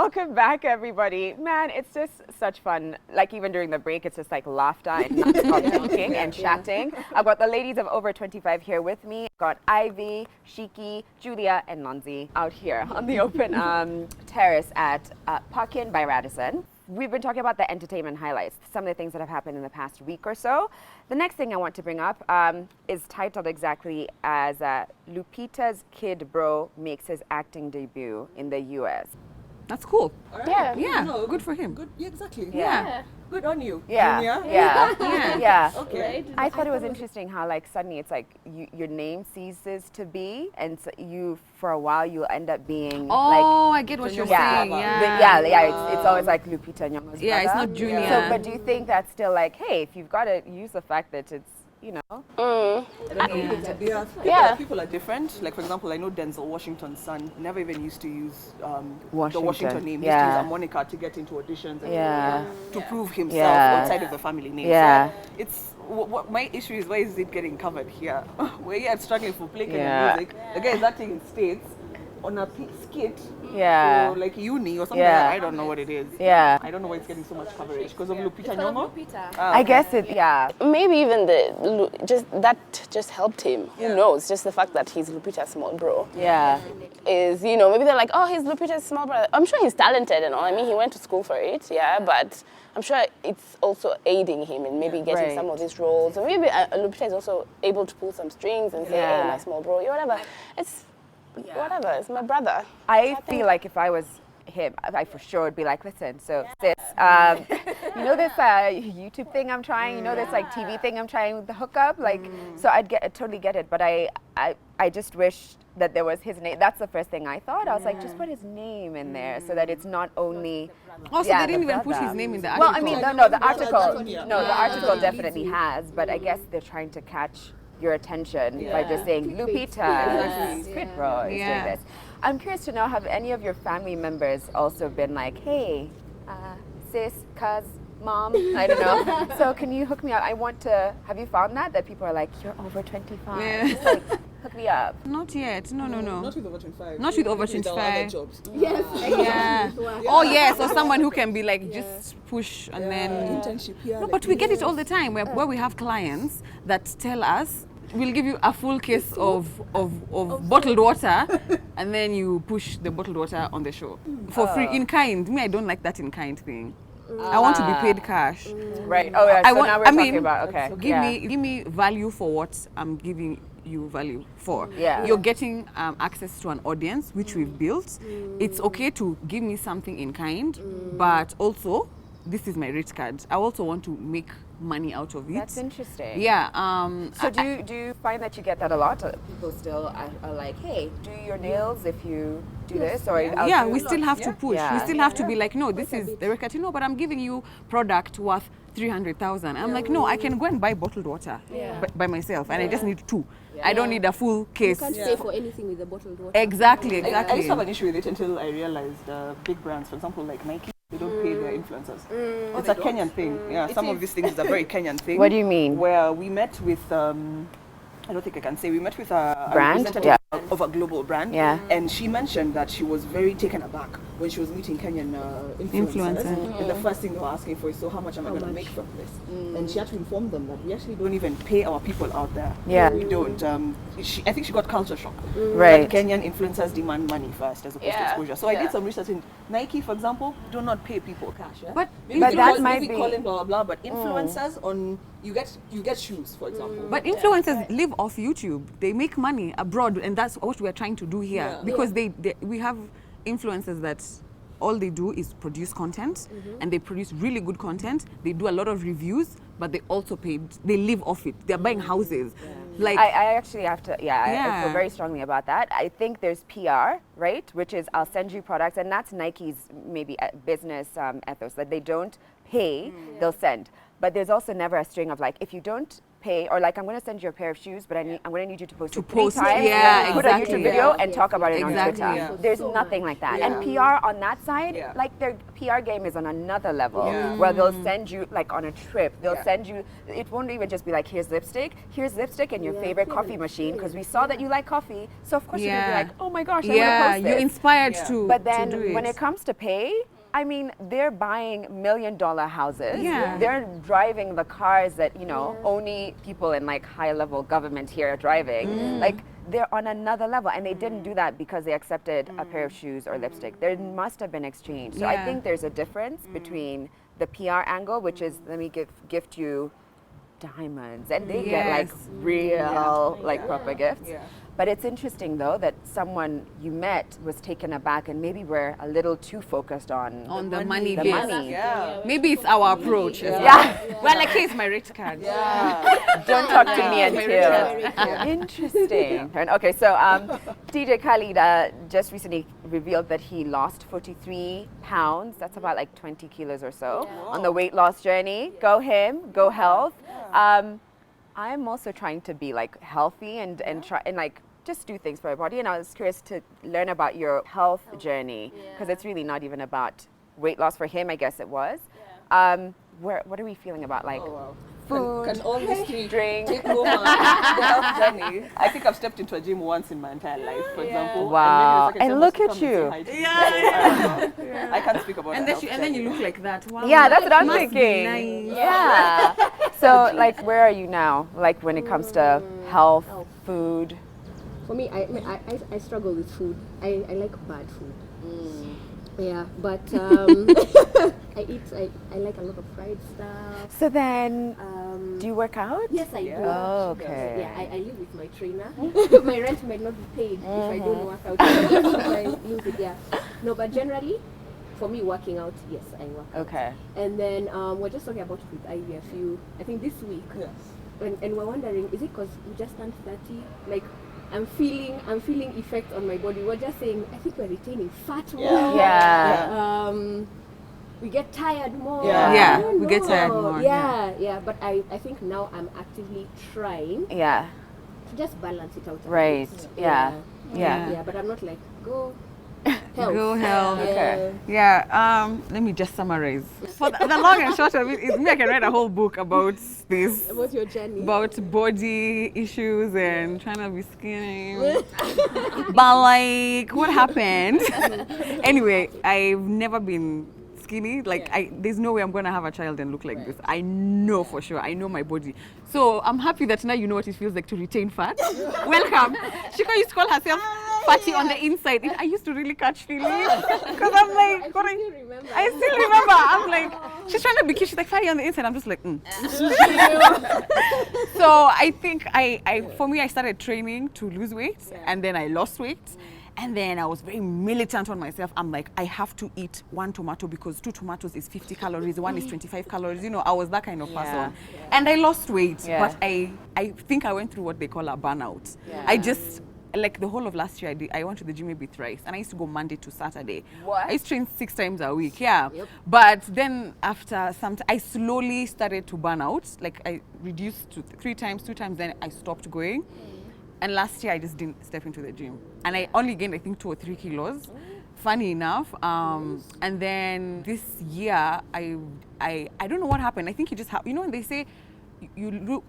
Welcome back, everybody. Man, it's just such fun. Like, even during the break, it's just like laughter and non-stop talking and chatting. I've got the ladies of over 25 here with me. I've got Ivy, Shiki, Julia, and Nanzi out here on the open terrace at Parkin by Radisson. We've been talking about the entertainment highlights, some of the things that have happened in the past week or so. The next thing I want to bring up is titled exactly as Lupita's kid bro makes his acting debut in the US. That's cool. Right. Yeah, No, good for him. Good, yeah, exactly. Yeah. Good on you. Yeah, Junior. yeah. Okay. I thought it was interesting how like suddenly it's like your name ceases to be, and so you for a while you'll end up being Oh, I get what you're saying. It's always like Lupita Nyong'o's Yeah, it's brother. not Junior. So, but do you think that's still like, hey, if you've got to use the fact that it's, you know, People are different. Like, for example, I know Denzel Washington's son never even used to use the Washington. Washington name. He used to use a moniker to get into auditions and to prove himself outside of the family name. Yeah. So it's what my issue is, why is it getting covered here? We're here struggling for play and music. The guy is acting in States on a skit for like uni or something like that. I don't know what it is. Yeah. I don't know why it's getting so much coverage. Because of Lupita Nyong'o? I guess it, Maybe even just helped him. Who knows? Just the fact that he's Lupita's small bro. Yeah. Is, you know, maybe they're like, oh, he's Lupita's small brother. I'm sure he's talented and all. I mean, he went to school for it, but I'm sure it's also aiding him in maybe getting some of these roles. Or maybe Lupita is also able to pull some strings and say, hey, my small bro, whatever. Whatever, it's my brother. I feel like if I was him, I for sure would be like, listen, so sis, you know this YouTube thing I'm trying, you know this like TV thing I'm trying with the hookup, like, so I'd totally get it, but I just wish that there was his name. That's the first thing I thought. I was like, just put his name in there so that it's not only. Also, they didn't even put his name in the article. Well, I mean, the article definitely has, but I guess they're trying to catch your attention by just saying Lupita, Squid Bro is doing this. I'm curious to know, have any of your family members also been like, hey, sis, cuz, mom, I don't know, so can you hook me up? I want to, have you found that people are like, you're over 25, just like, hook me up? Not yet, no. Not with over 25. Not with over Maybe with our 25. other jobs. Yes. Yeah. Oh yes, or someone who can be like just push and then Internship here. No, but we get it all the time where we have clients that tell us we'll give you a full case of bottled water and then you push the bottled water on the show for free in kind. Me, I don't like that in kind thing. I want to be paid cash. Right. Oh yeah. So now we're talking about give me value for what I'm giving you value for. Yeah. You're getting access to an audience which we've built. It's okay to give me something in kind, but also this is my rate card. I also want to make money out of it. That's interesting. Yeah. So do you find that you get that a lot? People still are like, hey, do your nails if you do this, or we still have to push. We still have to be like, no, this is the record. No, but I'm giving you product worth 300,000. I'm like, no, I can go and buy bottled water by myself, and I just need 2. I don't need a full case. You can't pay for anything with the bottled water. Exactly. I used to have an issue with it until I realized big brands, for example, like Nike, they don't pay their influencers. It's a Kenyan thing. Yeah, some of these things is a very Kenyan thing. What do you mean? Where we met with, I don't think I can say, we met with a brand representative of a global brand. Yeah. And she mentioned that she was very taken aback when she was meeting Kenyan influencers. And the first thing they were asking for is, so how much am I going to make from this? And she had to inform them that we actually don't even pay our people out there. Yeah. We don't. I think she got culture shock. Right. That Kenyan influencers demand money first as opposed to exposure. So I did some research in Nike, for example, do not pay people cash. Yeah? But that might be calling blah blah blah. But influencers on you get shoes, for example. But influencers live off YouTube. They make money abroad, and that's what we are trying to do here. Because we have influencers that all they do is produce content, and they produce really good content. They do a lot of reviews, but they also pay. They live off it. They're buying houses. Like I actually have to, I feel very strongly about that. I think there's PR, right? Which is I'll send you products, and that's Nike's maybe business ethos, that they don't pay, they'll send. but there's also never a string of like, if you don't pay, or like, I'm going to send you a pair of shoes, but I'm going to need you to post it 3 times, put a YouTube video and talk about it on Twitter. Yeah. There's nothing like that. And PR on that side, like their PR game is on another level, where they'll send you like on a trip, they'll send you, it won't even just be like, here's lipstick and your favorite coffee machine, because we saw that you like coffee, so of course you're going to be like, oh my gosh, I want to post this. You're inspired to But then to do when it comes to pay, I mean, they're buying $1 million houses. Yeah. They're driving the cars that, you know, only people in like high level government here are driving. Like, they're on another level, and they didn't do that because they accepted a pair of shoes or lipstick. There must have been exchange. So I think there's a difference between the PR angle, which is, let me gift you diamonds, and they get like real like proper gifts. But it's interesting though that someone you met was taken aback, and maybe we're a little too focused on the money. The bit. money. Maybe it's our approach. Well, like here's my rate card. Don't talk to me until. Interesting. Okay, so DJ Khalid just recently revealed that he lost 43 pounds. That's about like 20 kilos or so on the weight loss journey. Go him, go health. I'm also trying to be like healthy and try and like just do things for my body. And I was curious to learn about your health journey, because it's really not even about weight loss for him. I guess it was. What are we feeling about like food, Can all these three drink? take over the health journey? I think I've stepped into a gym once in my entire life, for example. Wow. And, maybe And the look second at time you. I don't know. I can't speak about And the then you look like that. Wow. Yeah, that's what I'm Must be thinking. nice. Yeah. So like, where are you now? Like when it comes to health, food? For me, I struggle with food. I like bad food. Yeah, but I like a lot of fried stuff. So then, do you work out? Yes, I do. Oh, okay. Yeah, I live with my trainer. My rent might not be paid if I don't work out. I lose it, yeah. No, but generally, for me, working out, yes, I work out. Okay. And then we're just talking about it with Ivy I think this week. Yes. And we're wondering, is it because we just turned 30? Like, I'm feeling effects on my body. We're just saying, I think we're retaining fat more. Yeah. We get tired more. Yeah, we get tired more. Yeah. But I think now I'm actively trying Yeah. to just balance it out. a Right. bit. Yeah. Yeah, but I'm not like, go health. Go health. Okay. Yeah, let me just summarize. For the long and short of it is me, I can write a whole book about this. About your journey. About body issues and trying to be skinny. But like, what happened? Anyway, I've never been skinny. Like, there's no way I'm gonna have a child and look like this. I know for sure. I know my body. So I'm happy that now you know what it feels like to retain fat. Welcome. Shiko used to call herself fatty on the inside. I used to really catch feelings because I'm like, I still remember. I'm like, she's trying to be cute. She's like fatty on the inside. I'm just like, So I think for me, I started training to lose weight, and then I lost weight. And then I was very militant on myself. I'm like, I have to eat 1 tomato because 2 tomatoes is 50 calories, 1 is 25 calories. You know, I was that kind of person. And I lost weight, but I think I went through what they call a burnout. I just, like the whole of last year, I went to the gym maybe thrice, and I used to go Monday to Saturday. What? I used to train 6 times a week, But then after some I slowly started to burn out. Like I reduced to 3 times, 2 times, then I stopped going. And last year I just didn't step into the gym, and I only gained I think 2 or 3 kilos. Funny enough, and then this year I don't know what happened. I think you just have, you know, when they say you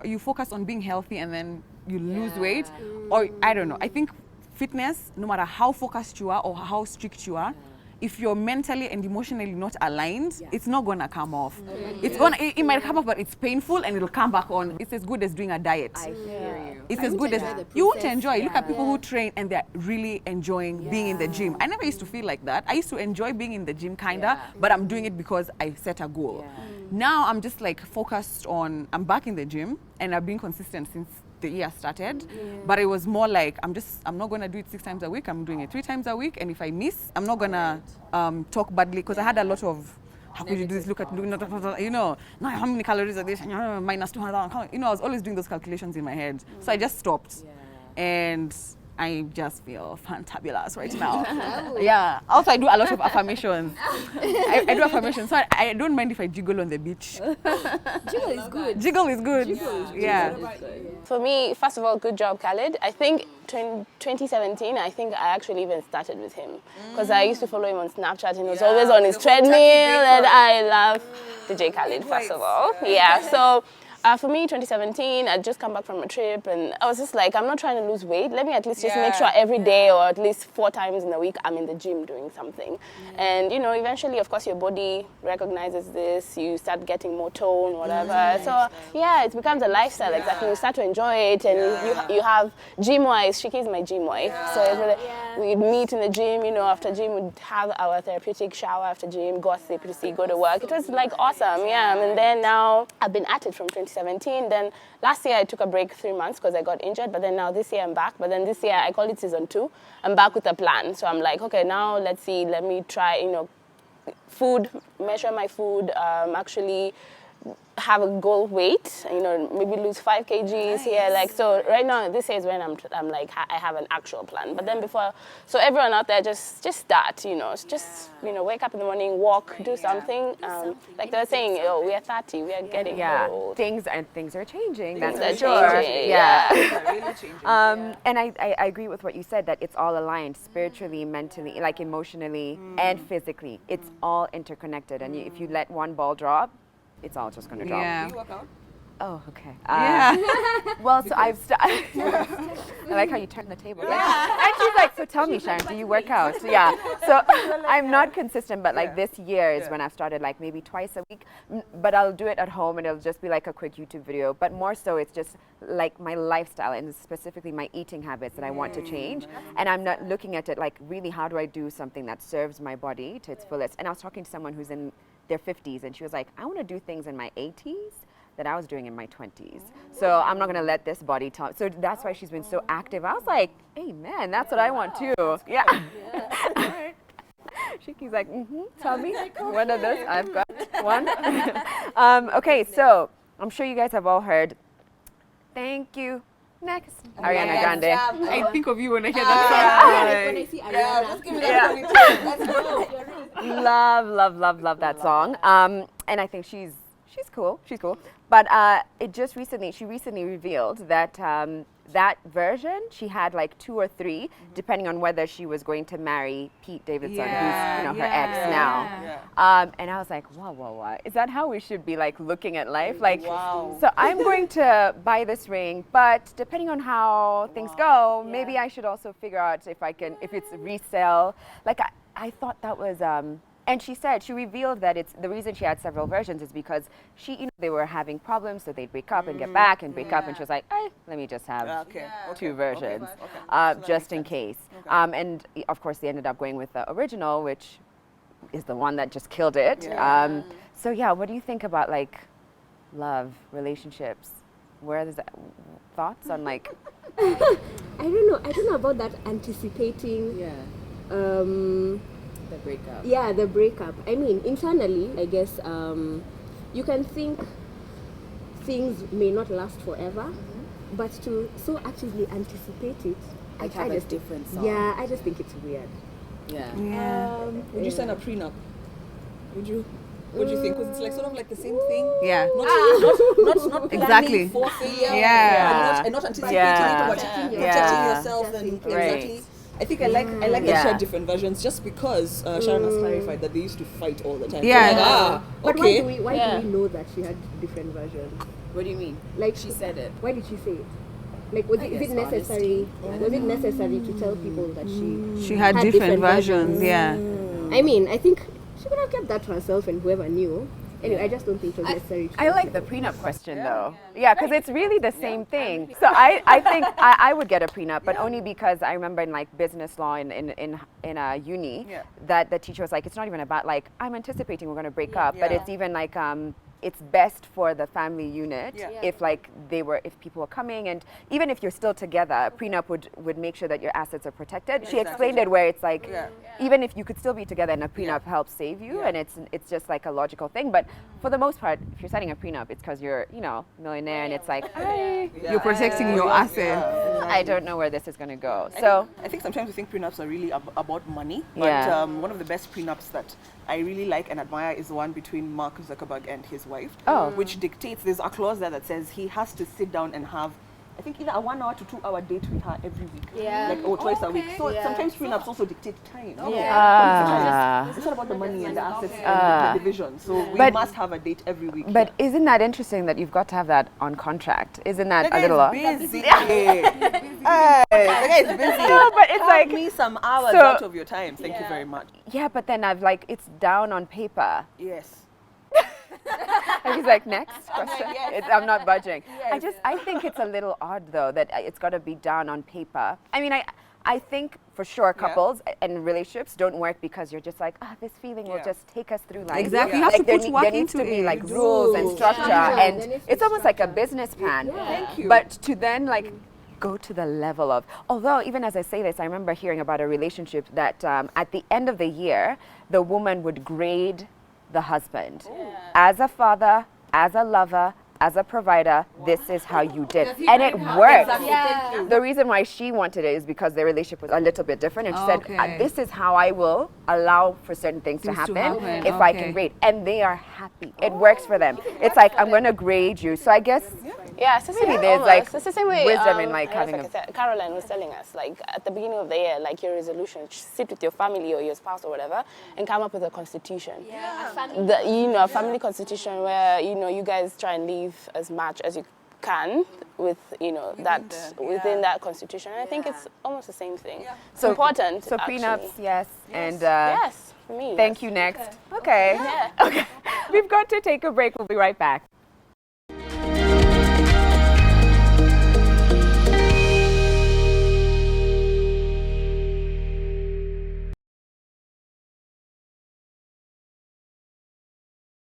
you focus on being healthy and then you lose weight, or I don't know. I think fitness, no matter how focused you are or how strict you are, if you're mentally and emotionally not aligned, it's not gonna come off. It might come off, but it's painful and it'll come back on. It's as good as doing a diet. I hear you. It's as good as you won't enjoy. Look at people who train and they're really enjoying being in the gym. I never used to feel like that. I used to enjoy being in the gym kinda, but I'm doing it because I set a goal. Now I'm just like focused on, I'm back in the gym and I've been consistent since the year started, but it was more like I'm not gonna do it 6 times a week. I'm doing it 3 times a week, and if I miss, I'm not gonna talk badly, because I had a lot of, how could you do this? Look at, you know, now how many calories are this? Minus 200. You know, I was always doing those calculations in my head, so I just stopped, and I just feel fantabulous right now. Yeah. Also, I do a lot of affirmations. I do affirmations, so I don't mind if I jiggle on the beach. Jiggle is good. Jiggle is good. Yeah. For me, first of all, good job, Khaled. I think 2017, I think I actually even started with him. Because I used to follow him on Snapchat and he was always on his treadmill, and I love DJ Khaled, first of all. Yeah, so for me, 2017, I'd just come back from a trip and I was just like, I'm not trying to lose weight. Let me at least just make sure every day or at least 4 times in a week I'm in the gym doing something. And, you know, eventually, of course, your body recognizes this. You start getting more tone, whatever. So, yeah, it becomes a lifestyle, exactly. You start to enjoy it and you have gym-wise. Shiki is my gym wife. So we'd meet in the gym, you know, after gym, we'd have our therapeutic shower after gym, gossip, go to work. It was like awesome, yeah. And then now I've been at it from 2017. Then last year I took a break 3 months because I got injured, but then now this year I'm back. But then this year I call it season 2. I'm back with a plan. So I'm like, okay, now let's see, let me try, you know, food, measure my food, actually have a goal weight, you know, maybe lose 5 kgs here. Like, so right now, this is when I'm like, I have an actual plan. But then before, so everyone out there, just start, you know, just, you know, wake up in the morning, walk, do something. Like they're saying, oh, we are 30, we are getting old. Things are changing, Things that's for are sure. changing, Really changing. And I agree with what you said, that it's all aligned spiritually, mentally, like emotionally, and physically. It's all interconnected. And if you let one ball drop, it's all just going to drop. Yeah. Do you work out? Oh, okay. Yeah. Well, so I've I like how you turn the table. And she's like, so tell me, Sharon, do you work out? Yeah. So I'm not consistent, but like this year is when I've started, like maybe twice a week. But I'll do it at home and it'll just be like a quick YouTube video. But more so, it's just like my lifestyle and specifically my eating habits that I want to change. And I'm not looking at it like, really, how do I do something that serves my body to its fullest? And I was talking to someone who's in their 50s, and she was like, I want to do things in my 80s that I was doing in my 20s. So I'm not going to let this body talk. So that's why she's been so active. I was like, hey, man, that's what I want too. Yeah. Shiki's like, tell me. One of those. I've got one. Okay, so I'm sure you guys have all heard, thank you. Next. Ariana Grande. I think of you when I hear that When I see Ariana, Just give me that. Let's go. Love that song. And I think she's cool. She's cool. But she recently revealed that that version, she had like 2 or 3, depending on whether she was going to marry Pete Davidson, who's her ex now. And I was like, wow, is that how we should be like looking at life? Like, so I'm going to buy this ring, but depending on how things go, maybe I should also figure out if it's resell. Like I thought that was. And she revealed that it's the reason she had several versions is because they were having problems, so they'd break up and get back and break up, and she was like, let me just have 2 versions, just in case. And of course, they ended up going with the original, which is the one that just killed it. So yeah, what do you think about like love, relationships? Where is that? Thoughts on like? I don't know about that anticipating. The breakup. Yeah, the breakup. I mean, internally, I guess you can think things may not last forever, but to so actively anticipate it, I just different song. Yeah, I just think it's weird. Would you sign a prenup? Would you? What do you think? Because it's like sort of like the same thing. Yeah. Not Exactly. planning for failure. Yeah. And not anticipating it, but protecting yourself and exactly. I think I like that she had different versions just because Sharon has clarified that they used to fight all the time. Yeah. So like, But okay. why do we know that she had different versions? What do you mean? Like She said it. Why did she say it? Like, is it necessary? Was it necessary to tell people that she had different versions? Yeah. I mean, I think she could have kept that to herself and whoever knew. Anyway, I just don't think it was necessary. I like the prenup question though. Yeah, because it's really the same thing. So I think I would get a prenup, but only because I remember in like business law in a uni that the teacher was like, it's not even about like I'm anticipating we're going to break up, but it's even like it's best for the family unit if like if people are coming, and even if you're still together, a prenup would make sure that your assets are protected. She explained it where it's like even if you could still be together and a prenup helps save you, and it's just like a logical thing. But for the most part, if you're signing a prenup, it's because you're millionaire, and it's like You're protecting your assets. I don't know where this is going to go. So I think sometimes we think prenups are really about money, but Yeah. one of the best prenups that I really like and admire is the one between Mark Zuckerberg and his wife, which dictates, there's a clause there that says he has to sit down and have, I think, either a 1 hour to 2 hour date with her every week, or twice a week. So sometimes prenups also dictate time. It's not about the money and the assets and the division. So we must have a date every week. But isn't that interesting that you've got to have that on contract? Isn't that a little busy? The guy is busy. No, but it's Carve like me some hours so- out of your time. Thank you very much. Yeah, but then I've like, it's down on paper. Yes. And he's like, next question. yes. I'm not budging. Yes. I think it's a little odd though that it's got to be down on paper. I mean, I think for sure couples and relationships don't work because you're just like, this feeling will just take us through life. Exactly. You have to put work there needs into to be it. like rules and structure, and There needs to it's be almost like a structure. business plan. Thank you. But to then like go to the level of, although even as I say this, I remember hearing about a relationship that at the end of the year, the woman would grade the husband as a father, as a lover, as a provider. This is how you did, and it worked. Yeah. The reason why she wanted it is because their relationship was a little bit different, and she said, Okay. "This is how I will allow for certain things to Things to happen happen, if I can okay. grade," and they are happy. It works for them. It's like, I'm going to grade you. So I guess Yeah, it's the same Maybe way, there's, almost. like, It's the same way, wisdom in, like, I guess, having like a- I said, Caroline was telling us, like, at the beginning of the year, like, your resolution, sit with your family or your spouse or whatever, and come up with a constitution. A family constitution where, you guys try and live as much as you can with, within that constitution. And I think it's almost the same thing. It's important, So actually. prenups, yes. And Yes, for me. thank you, next. Okay. Yeah. Okay. We've got to take a break. We'll be right back.